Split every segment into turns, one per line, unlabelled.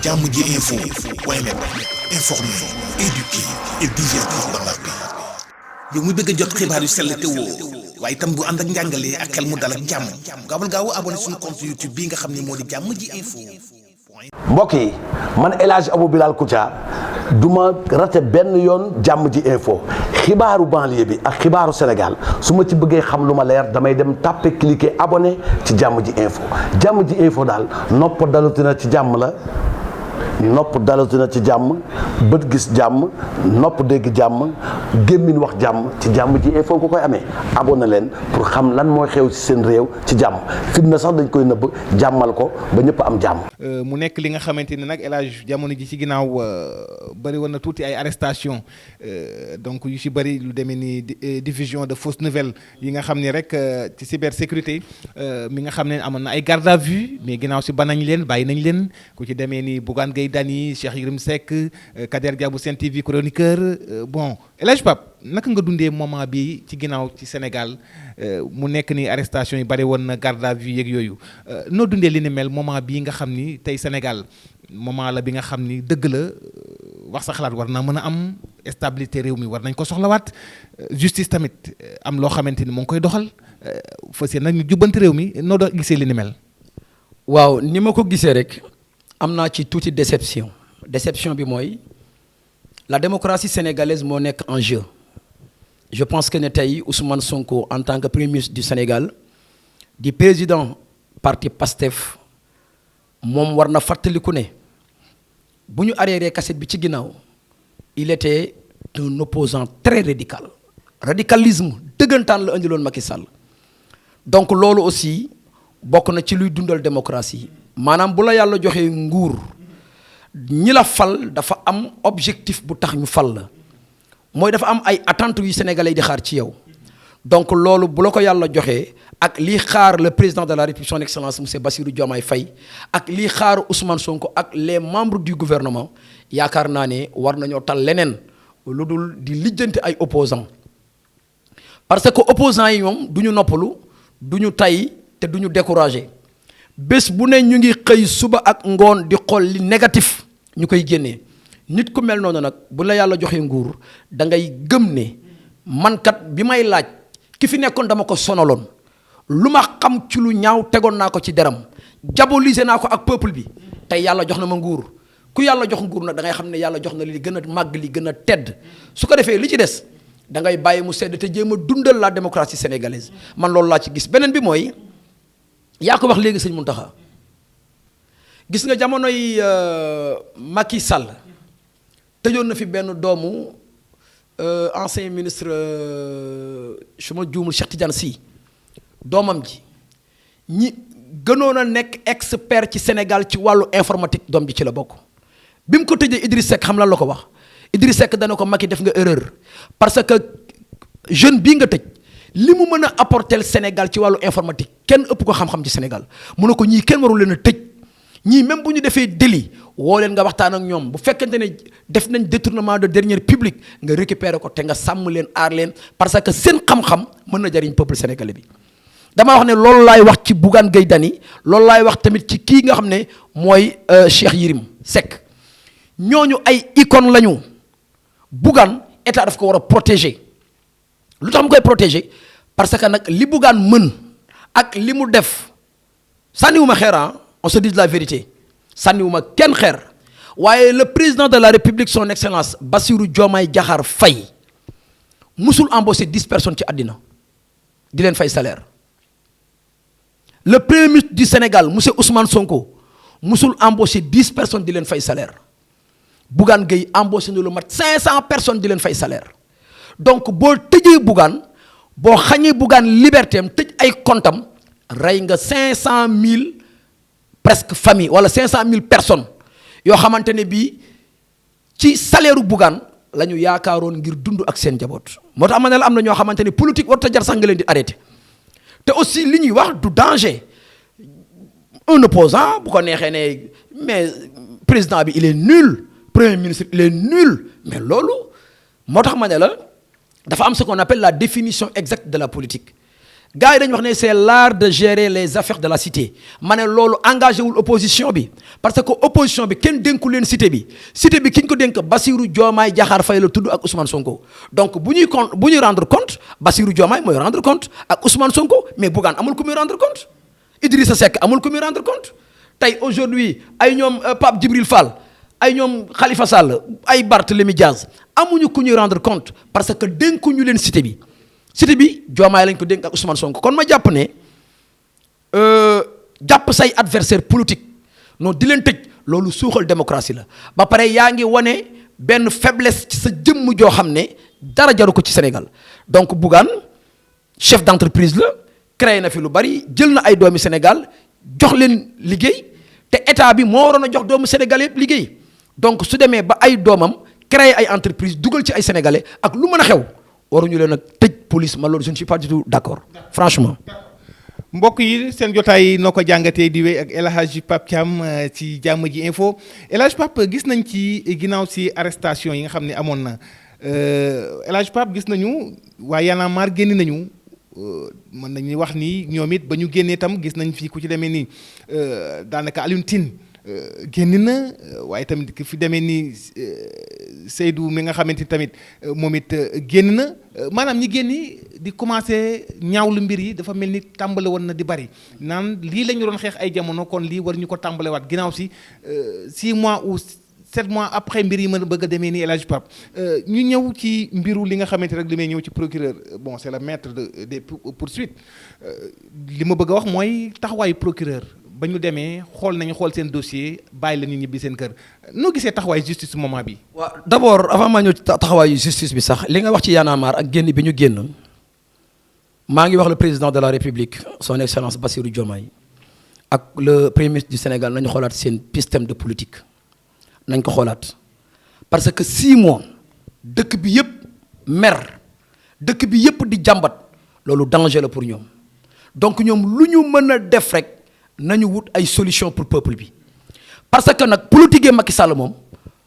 jàmm ji info point net informer, éduquer et divertir dans la paix. yow mu bëgg a jot xibaar yu sell te woo waaye itam bu ànd ak njàngalee ak xel mu dal ak jàmm gaawal gaaw abonné suñu compte YouTube bii nga xam ne moo di jàmm ji info.
mbokk yi man El Hadj Abou Bilal Koutia du ma rate benn yoon jàmm ji info xibaaru banlieue bi ak xibaaru Sénégal su ma ci bëggee xam lu ma leer damay dem tàppe cliquer abonné ci jàmm ji info daal nopp dalutina ci jàmm la. nopp dalatina ci jàmm bët gis jàmm nopp dégg jàmm gémmiñ wax jàmm ci jàmm ji info ko koy amee abonné leen pour xam lan mooy xew ci seen réew ci jàmm fitna sax dañ koy nëbb jàmmal ko ba ñëpp am jàmm.
mu nekk li nga xamante ni nag El Hadj jamono ji ci ginnaaw bëri woon na tuuti ay arrestation donc yu ci bëri lu demee ni diffusion de fausses nouvelles yi nga xam ni rek ci cybersécurité mi nga xam ne amoon na ay garde à vue mais ginnaaw si banañ leen bàyyi nañ leen ku ci demee ni Bougane Gueye Dany Cheikh Yérim Seck Kader Dia bu Sen TV chroniqueur bon El Hadj Pape naka nga dundee moment bi ci ginnaaw ci Sénégal mu nekk ni arrestation yi bari woon na garde à vue yeeg yooyu noo dundee li ni mel moment bii nga xam ni tey Sénégal moment la bi nga xam ni dëgg la wax sa xalaat war naa mën a am stabilité réew mi war nañ ko soxlawaat justice tamit am loo xamante ni moo ngi koy doxal fas yéene nag ñu jubbanti réew mi noo doon gisee li ni mel.
waaw ni ma ko gisee rek. am naa ci tuuti déception bi mooy la démocratie sénégalaise moo nekk en jeu je pense que ne tey Ousmane Sonko en tant que premier ministre du Sénégal di président parti PASTEF moom war na fàttaliku ne bu ñu arriéré cassette bi ci ginnaaw il était un opposant très radical radicalisme dëggantaan la indiloon Macky Sall donc loolu aussi bokk na ci luy dundal démocratie maanaam bu la yàlla joxee nguur ñi la fal dafa am objectif bu tax ñu fal la mooy dafa am ay attentes yu sénégalais di xaar ci yow donc loolu bu la ko yàlla joxee ak lii xaar le président de la République son excellence monsieur Bassirou Diomaye Faye ak lii xaar Ousmane Sonko ak les membres du gouvernement yaakaar naa ne war nañoo tal leneen lu dul di lijjanti ay opposants parce que opposants yi ñoom du ñu noppalu du ñu tay te du ñu découragé. bés bu ne ñu ngi xëy suba ak ngoon di xool li négatif ñu koy génnee nit ku mel noonu nag bu la yàlla joxee nguur da ngay gëm ne mankat bi may laaj ki fi nekkoon dama ko sonaloon lu ma xam ci lu ñaaw tegoon naa ko ci deram diaboliser naa ko ak peuple bi tey yàlla jox na ma nguur ku yàlla jox nguur nag da ngay xam ne yàlla jox na li gën a màgg li gën a tedd su ko defee li ci des da ngay bàyyi mu sedd te jéem a dundal la démocratie sénégalaise man loolu laa ci gis beneen bi mooy. yaa ko wax léegi sëñ Mountakha gis nga jamonoy Macky Sall tëjoon na fi benn doomu ancien ministre su ma juumul Cheikh Tidiane Sy doomam ji ñi gënoon a nekk expert ci Sénégal ci wàllu informatique doom ji ci la bokk bi mu ko tëjee Idriss Seck xam lan la ko wax Idriss Seck dana ko Macky def nga erreur parce que jeune bii nga tëj li mu mën a apporter Sénégal ci wàllu informatique kenn ëpp ko xam-xam ci Sénégal mu ne ko ñii kenn warul leen a tëj ñii même bu ñu defee délit woo leen nga waxtaan ak ñoom bu fekkente ne def nañ détournement de deniers publics nga récupérer ko te nga sàmm leen aar leen parce que seen xam-xam mën na jariñ peuple sénégalais bi. dama wax ne loolu laay wax ci Bougane Gueye Dany loolu laay wax tamit ci kii nga xam ne mooy Cheikh Yérim Seck ñooñu ay icône lañu Bougane état daf ko war a protéger. lu tax mu koy protéger parce que nag li Bougane mën ak li mu def sànniwuma xeer on se dit la vérité sànniwuma kenn xeer waaye le président de la République son excellence Bassirou Diomaye Diakhar Faye musul embaucher 10 personnes ci àddina di leen fay salaire le premier ministre du Sénégal monsieur Ousmane Sonko musul embaucher 10 personnes di leen fay salaire Bougane Gueye embauché na lu mat 500 personnes di leen fay salaire. donc boo tëjee Bougane boo xañee Bougane liberté am tëj ay comptam rey nga 500000 presque famille wala 500000 personnes yoo xamante ne bii ci salaire u Bougane la ñu yaakaaroon ngir dund ak seen njaboot moo tax ma ne la am na ñoo xamante ne politique warut a jar sax nga leen di arrêté te aussi li ñuy wax du danger un opposant bu ko neexee ne mais président bi il est nul premier ministre il est nul mais loolu moo tax ma ne la. dafa am ce qu'on appelle la définition exacte de la politique gars yi dañu wax ne c'est l'art de gérer les affaires de la cité ma ne loolu engagé wul opposition bi parce que opposition bi kenn dénku leen cité bi ki ñu ko dénk Bassirou Diomaye Diakhar Faye la tudd ak Ousmane Sonko donc bu ñuy rendre compte Bassirou Diomaye mooy rendre compte ak Ousmane Sonko mais Bougane amul ku muy rendre compte Idrissa Seck amul ku muy rendre compte tey aujourd'hui ay ñoom Pape Djibril Fall ay ñoom Khalifa Sall ay Barthélémy Diaz amuñu ku ñuy rendre compte parce que dénkuñu leen cité bi Diomaye lañ ko dénk ak Ousmane Sonko kon ma jàpp ne jàpp say adversaire politique non di leen tëj loolu suuxal démocratie la ba pare yaa ngi wane benn faiblesse ci sa jëmm joo xam ne dara jaru ko ci Sénégal donc Bougane chef d'entreprise la créé na fi lu bari jël na ay doomi Sénégal jox leen liggéey te état bi moo waroon a jox doomu Sénégal yëpp liggéey donc su demee ba ay doomam créer ay entreprise dugal ci ay sénégalais ak lu mën a xew waruñu leen a tëj police ma loolu je ne suis pas du tout d'accord franchement.
mbokk yi seen jotaay noo ko jàngatee di wéy ak El Hadj Pape Thiam ci jàmm ji info El Hadj Pape gis nañ ci ginnaaw si arrestation yi nga xam ne amoon na El Hadj Pape gis nañu waa Y'en a marre génn nañu. mën nañu wax ni ñoom it ba ñu génnee tam gis nañ fii ku ci demee ni daanaka Alioune Tine génn na waaye tamit ki fi demee ni Seydou mi nga xamante ni tamit moom it génn na maanaam ñi génni di commencé ñaawlu mbir yi dafa mel ni tàmbale woon na di bari naan lii la ñu doon xeex ay jamono kon lii war ñu ko tàmbalewaat ginnaaw si 6 mois ou 7 mois après mbir yi mën a bëgg a demee nii El Hadj Pape ñu ñëw ci mbiru li nga xamante rek li may ñëw ci procureur bon c'est le maître des poursuites li ma bëgg a wax mooy taxawaayu procureur ba ñu demee xool seen dossier bàyyi la ñu ñibbi seen kër noo gisee taxawaayu justice moment bi. waaw
d'abord avant maa ñëw taxawaayu justice bi sax li nga wax ci Y'en a marre ak génn bi ñu génn maa ngi wax le président de la République son excellence Bassirou Diomaye ak le premier ministre du Sénégal nañu xoolaat seen système de politique. nañ ko xoolaat parce que 6 mois dëkk bi yëpp mer dëkk bi yëpp di jàmbat loolu danger la pour ñoom donc ñoom lu ñu mën a def rek nañu wut ay solution pour peuple bi parce que nag politique Macky Sall moom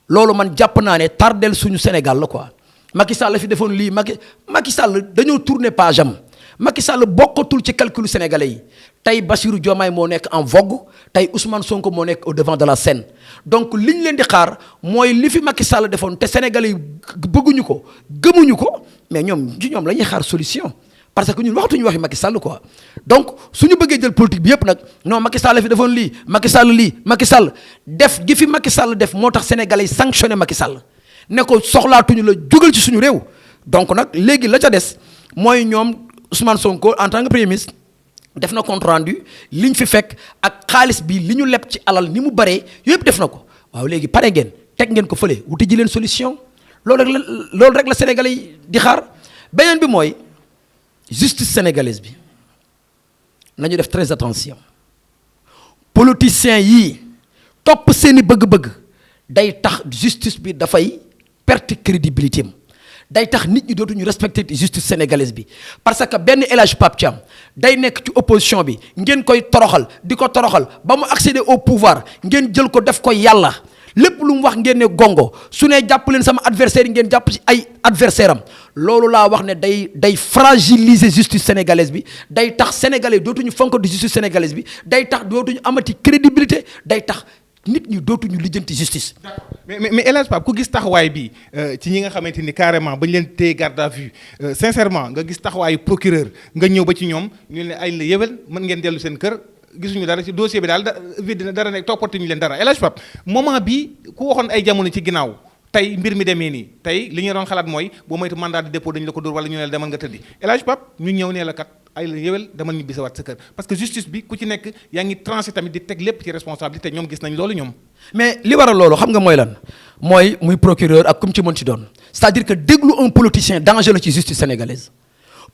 loolu man jàpp naa ne tardel suñu Sénégal la quoi Macky Sall fi defoon lii Macky Sall dañoo tourner page am Macky Sall bokkatul ci calculu sénégalais yi tey Bassirou Diomaye moo nekk en vogue tey Ousmane Sonko moo nekk au devant de la scène donc li ñu leen di xaar mooy li fi Macky Sall defoon te sénégalais yi bëgguñu ko gëmuñu ko mais ñoom la ñuy xaar solution parce que ñun waxatuñu waxi Macky Sall quoi donc suñu bëggee jël politique bi yëpp nag non Macky Sall fi defoon lii Macky Sall def gi fi Macky Sall def moo tax sénégalais yi sanctionné Macky Sall ne ko soxlaatuñu la jógal ci suñu réew donc nag léegi la ca des mooy ñoom Ousmane Sonko en tant que premier ministre def na compte rendu li ñu fi fekk ak xaalis bi li ñu leb ci alal ni mu baree yëpp def na ko waaw léegi pare ngeen teg ngeen ko fële wuti ji leen solution loolu rek la sénégalais yi di xaar beneen bi mooy justice sénégalaise bi nañu def très attention politiciens yii topp seeni bëgg-bëgg day tax justice bi dafay perte crédibilité am day tax nit ñi dootuñu respecter justice sénégalaise bi parce que benn El Hadj Pape Thiam day nekk ci opposition bi ngeen koy toroxal di ko toroxal ba mu accéder au pouvoir ngeen jël ko def ko yàlla lépp lu mu wax ngeen ne gongo su ne jàpp leen sama adversaire yi ngeen jàpp ci ay adversaire am loolu laa wax ne day fragiliser justice sénégalaise bi day tax sénégalais dootuñu fonk di justice sénégalaise bi day tax dootuñu amati crédibilité day tax nit ñi dootuñu lijjanti justice.
mais El Hadj Pape ku gis taxawaay bi ci ñi nga xamante ni carrément bañ leen téye garde à vue sincèrement nga gis taxawaayu procureur nga ñëw ba ci ñoom ñu ne ay la yëwal mën ngeen dellu seen kër gisuñu dara ci dossier bi daal vide na dara nekk toppatuñu leen dara El Hadj Pape moment bi ku waxoon ay jamono ci ginnaaw tey mbir mi demee nii tey li ñu doon xalaat mooy boo moytu mandat de dépôt dañu la ko dóor wala ñu ne la demal nga tëddi El Hadj Pape ñu ñëw nee la kat ay la yëwal demal ñibbi sa waat sa kër parce que justice bi ku ci nekk yaa ngi tranché tamit di teg lépp ci responsabilité ñoom gis nañ loolu ñoom.
mais li waral loolu xam nga mooy lan mooy muy procureur ak comme ci mën ci doon c'est-à-dire que déglu un politicien danger la ci justice sénégalaise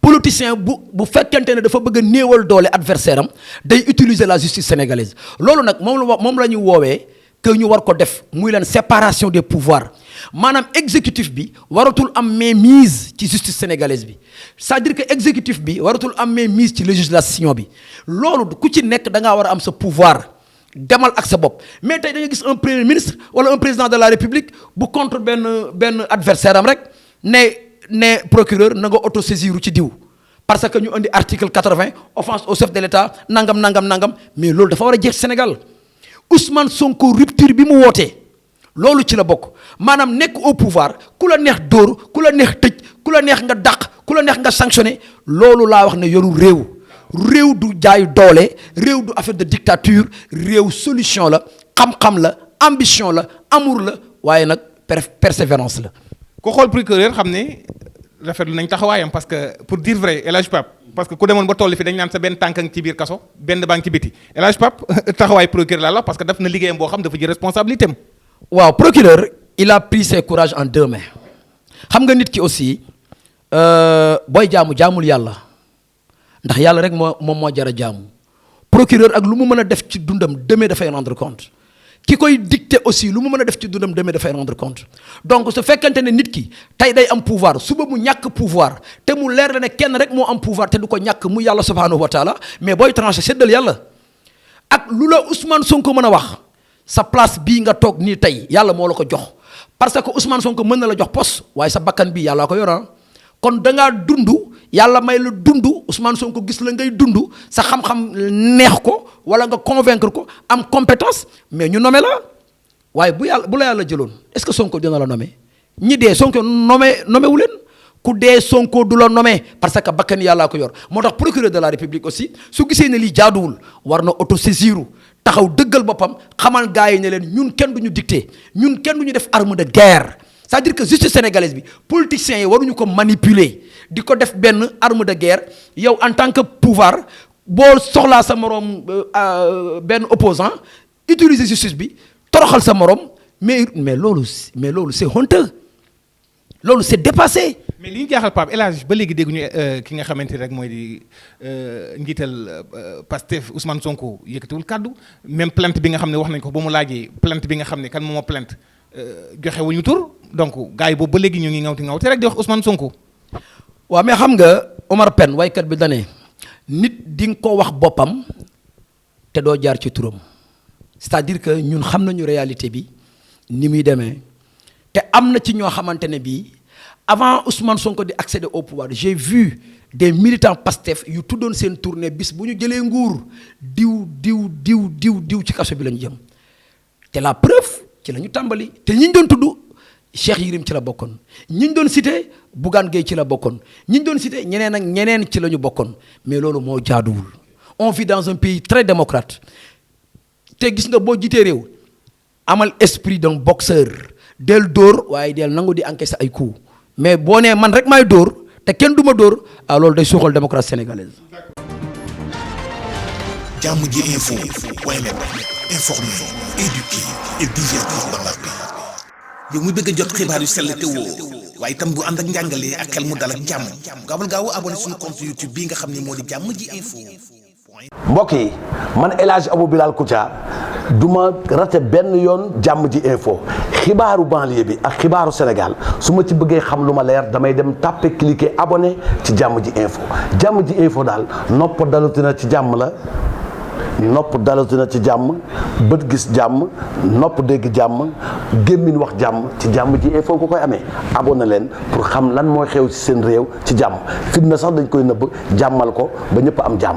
politicien bu fekkente ne dafa bëgg a néewal doole adversaire am day utiliser la justice sénégalaise loolu nag moom la ñu woowee que ñu war ko def muy leen séparation des pouvoirs maanaam exécutif bi waratul am mainmise ci justice sénégalaise bi c'est-à-dire que exécutif bi waratul am mainmise ci législation bi loolu ku ci nekk da ngaa war a am sa pouvoir demal ak sa bopp mais tey da nga gis un premier ministre wala un président de la république bu contre benn adversaire am rek ne procureur na nga autosaisir ci diw parce que ñu indi article 80 offense au chef de l'État nangam mais loolu dafa war a jeex Sénégal Ousmane Sonko rupture bi mu wootee loolu ci la bokk maanaam nekk au pouvoir ku la neex dóor ku la neex tëj ku la neex nga dàq ku la neex nga sanctionné loolu laa wax ne yoru réew du jaay doole réew du affaire de dictature réew solution la xam-xam la ambition la amour la waaye nag persévérance la.
ku xool procureur xam ne rafetlu nañ taxawaayam parce que pour dire vrai El Hadj Pape parce que ku demoon ba toll fi dañ naan sa benn tànk ci biir kaso benn baa ngi ci biti El Hadj Pape taxawaay procureur la parce que daf na liggéeyam boo xam dafa jël responsabilité am.
waaw procureur il a pris ses courages en 2 mains xam nga nit ki aussi booy jaamul yàlla ndax yàlla rek moom moo jar a jaamu procureur ak lu mu mën a def ci dundam demee dafay rendre compte ki koy dicté aussi lu mu mën a def ci dundam demee dafay rendre compte donc su fekkente ne nit ki tey day am pouvoir suba mu ñàkk pouvoir te mu leer la ne kenn rek moo am pouvoir te du ko ñàkk mu yàlla subhanahu wa taala mais booy tranché séddal yàlla ak lu la Ousmane Sonko mën a wax sa place bii nga toog nii tey yàlla moo la ko jox parce que Ousmane Sonko mën na la jox poste waaye sa bakkan bi yàllaa ko yoran kon da ngaa dund yàlla may la dund Ousmane Sonko gis la ngay dund sa xam-xam neex ko wala nga convaincre ko am compétence mais ñu nommé la waaye bu la yàlla jëloon est-ce que Sonko dina la nommé ñi dee Sonko nommé wu leen ku dee Sonko du la nommé parce que bakkan yàllaa ko yor moo tax procureur de la République aussi su gisee ne lii jaaduwul war na autosaisiru taxaw dëggal boppam xamal gars yi ne leen ñun kenn du ñu dicté ñun kenn du ñu def arme de guerre c'est-à-dire que justice sénégalaise bi politiciens yi waruñu ko manipuler di ko def benn arme de guerre yow en tant que pouvoir boo soxlaa sa moroom benn opposant utiliser justice bi toroxal sa moroom mais loolu c'est honteux loolu c'est dépassé.
mais li ñu jaaxal Pape El Hadj ba léegi dégguñu ki nga xamante rek mooy di njiital Pastef Ousmane Sonko yëkkatiwul kàddu même plainte bi nga xam ne wax nañ ko ba mu laajee plainte bi nga xam ne kan moo plainte joxe wuñu tur donc gars yi boobu ba léegi ñu ngi ngawti rek di wax Ousmane Sonko.
waaw mais xam nga Omar Pène waykat bi dane nit di nga ko wax boppam te doo jaar ci turam c'est-à-dire que ñun xam nañu réalité bi ni muy demee te am na ci ñoo xamante ne bii avant Ousmane Sonko di accéder au pouvoir j'ai vu des militants Pastef yu tuddoon seen tournée bis bu ñu jëlee nguur diw ci kaso bi la ñu jëm te la preuve ci la ñu tàmbali te ñi ñu doon tudd Cheikh Yérim ci la bokkoon ñi ñu doon cité Bougane Gueye ci la bokkoon ñi ñu doon cité ñeneen ak ñeneen ci la ñu bokkoon mais loolu moo jaaduwul on vit dans un pays très démocrate te gis nga boo jiitee réew amal esprit d'un boxeur del dóor waaye del nangu di encaisser ay coups mais boo nee man rek maay dóor te kenn du ma dóor loolu day suuxal démocratie sénégalaise.
jàmm ji info point net informer, éduquer et divertir dans la paix. yow muy bëgg a jot xibaar yu sell te woo waaye itam bu ànd ak njàngalee ak xel mu dal ak jàmm gaawal gaaw abonné suñu compte YouTube bii nga xam ne moo di jàmm ji info.
mbokk yi man El Hadj Abou Bilal Koutia du ma rate benn yoon jàmm ji info xibaaru banlieue bi ak xibaaru Sénégal su ma ci bëggee xam lu ma leer damay dem tàppe cliquer abonné ci jàmm ji info daal nopp dalutina ci jàmm la nopp dalutina ci jàmm bët gis jàmm nopp dégg jàmm gémmiñ wax jàmm ci jàmm ji info ko koy amee abonné leen pour xam lan mooy xew ci seen réew ci jàmm fitna sax dañ koy nëbb jàmmal ko ba ñëpp am jàmm